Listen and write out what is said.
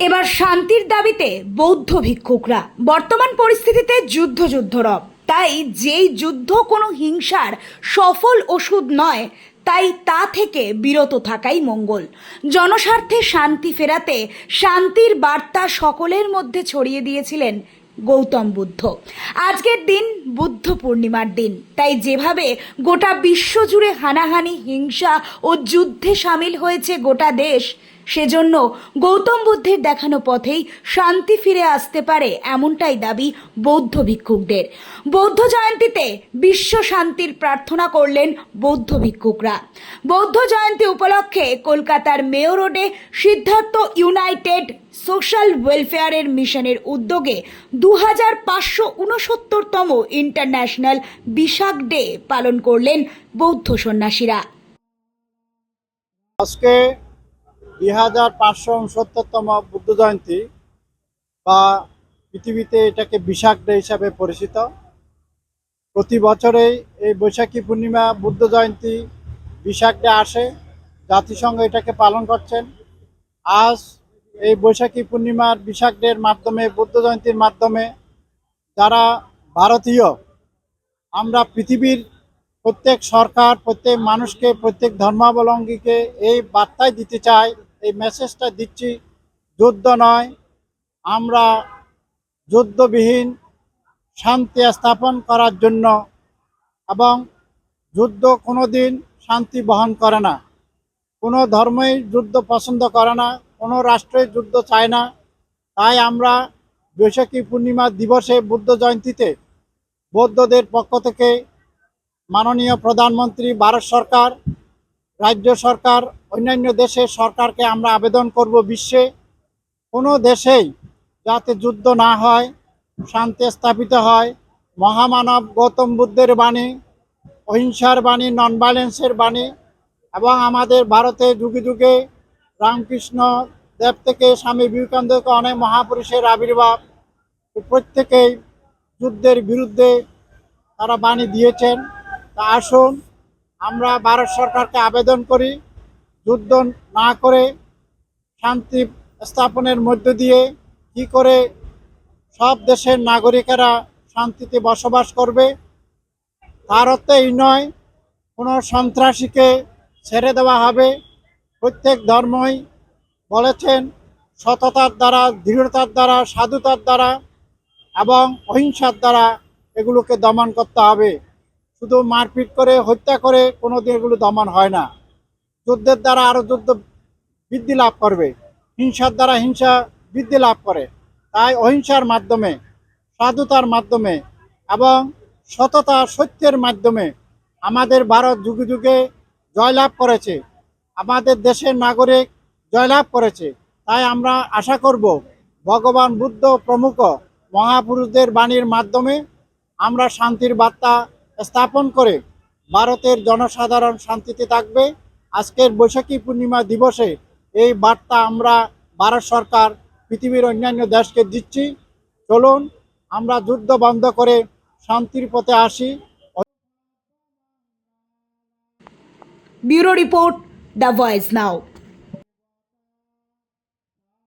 এবার শান্তির দাবিতে বৌদ্ধ ভিক্ষুকরা বর্তমান পরিস্থিতিতে যুদ্ধরব। তাই যেই যুদ্ধ কোনো হিংসার সফল ওষুধ নয়, তাই তা থেকে বিরত থাকাই মঙ্গল। জনস্বার্থে শান্তি ফেরাতে শান্তির বার্তা সকলের মধ্যে ছড়িয়ে দিয়েছিলেন গৌতম বুদ্ধ। আজকের দিন বুদ্ধ পূর্ণিমার দিন। তাই যেভাবে গোটা বিশ্ব জুড়ে হানাহানি, হিংসা ও যুদ্ধে সামিল হয়েছে গোটা দেশ, সেজন্য গৌতম বুদ্ধের দেখানো পথেই শান্তি ফিরে আসতে পারে, এমনটাই দাবি বৌদ্ধ ভিক্ষুকদের। বৌদ্ধ জয়ন্তীতে বিশ্ব শান্তির প্রার্থনা করলেন বৌদ্ধ ভিক্ষুকরা। বৌদ্ধ জয়ন্তী উপলক্ষে কলকাতার মেয়ো রোডে সিদ্ধার্থ ইউনাইটেড সোশ্যাল ওয়েলফেয়ারের মিশনের উদ্যোগে 2569তম ইন্টারন্যাশনাল বিশাখ ডে পালন করলেন বৌদ্ধ সন্ন্যাসীরা। আজকে 2569তম বুদ্ধ জয়ন্তী বা পৃথিবীতে এটাকে বিশাখ ডে হিসাবে পরিচিত। প্রতি বছরেই এই বৈশাখী পূর্ণিমা বুদ্ধ জয়ন্তী বিশাখ ডে আসে, জাতিসংঘ এটাকে পালন করছেন। আজ এই বৈশাখী পূর্ণিমার বিশাখ ডের মাধ্যমে, বুদ্ধ জয়ন্তীর মাধ্যমে যারা ভারতীয়, আমরা পৃথিবীর প্রত্যেক সরকার, প্রত্যেক মানুষকে, প্রত্যেক ধর্মাবলম্বীকে এই বার্তাই দিতে চাই, এই মেসেজটা দিচ্ছি, যুদ্ধ নয়, আমরা যুদ্ধবিহীন শান্তি স্থাপন করার জন্য, এবং যুদ্ধ কোনো দিন শান্তি বহন করে না। কোনো ধর্মই যুদ্ধ পছন্দ করে না, কোনো রাষ্ট্রই যুদ্ধ চায় না। তাই আমরা বৈশাখী পূর্ণিমা দিবসে, বুদ্ধ জয়ন্তীতে বৌদ্ধদের পক্ষ থেকে মাননীয় প্রধানমন্ত্রী, ভারত সরকার, রাজ্য সরকার, অন্যান্য দেশের সরকারকে আমরা আবেদন করব, বিশ্বে কোনো দেশেই যাতে যুদ্ধ না হয়, শান্তি স্থাপিত হয়। মহামানব গৌতম বুদ্ধের বাণী, অহিংসার বাণী, নন ভায়োলেন্সের বাণী, এবং আমাদের ভারতে যুগে যুগে রামকৃষ্ণ দেব থেকে স্বামী বিবেকানন্দকে অনেক মহাপুরুষের আবির্ভাব, প্রত্যেকেই যুদ্ধের বিরুদ্ধে তারা বাণী দিয়েছেন। তা আসুন আমরা ভারত সরকারকে আবেদন করি, যুদ্ধ না করে শান্তি স্থাপনের মধ্য দিয়ে কি করে সব দেশের নাগরিকেরা শান্তিতে বসবাস করবে। তার অর্থ এই নয় কোনো সন্ত্রাসীকে ছেড়ে দেওয়া হবে। প্রত্যেক ধর্মই বলেছেন সততার দ্বারা, দৃঢ়তার দ্বারা, সাধুতার দ্বারা এবং অহিংসার দ্বারা এগুলোকে দমন করতে হবে। শুধু মারপিট করে, হত্যা করে কোনোদিন এগুলো দমন হয় না। যুদ্ধের দ্বারা আরও যুদ্ধ বৃদ্ধি লাভ করবে, হিংসার দ্বারা হিংসা বৃদ্ধি লাভ করে। তাই অহিংসার মাধ্যমে, সাধুতার মাধ্যমে এবং সততা, সত্যের মাধ্যমে আমাদের ভারত যুগে যুগে জয়লাভ করেছে, আমাদের দেশের নাগরিক জয়লাভ করেছে। তাই আমরা আশা করব ভগবান বুদ্ধ প্রমুখ মহাপুরুষদের বাণীর মাধ্যমে আমরা শান্তির বার্তা স্থাপন করে ভারতের জনসাধারণ শান্তিতে থাকবে। আজকের বৈশাখী পূর্ণিমা দিবসে এই বার্তা আমরা ভারত সরকার পৃথিবীর অন্যান্য দেশকে দিচ্ছি। চলুন আমরা যুদ্ধ বন্ধ করে শান্তির পথে আসি। Bureau report, the voice now.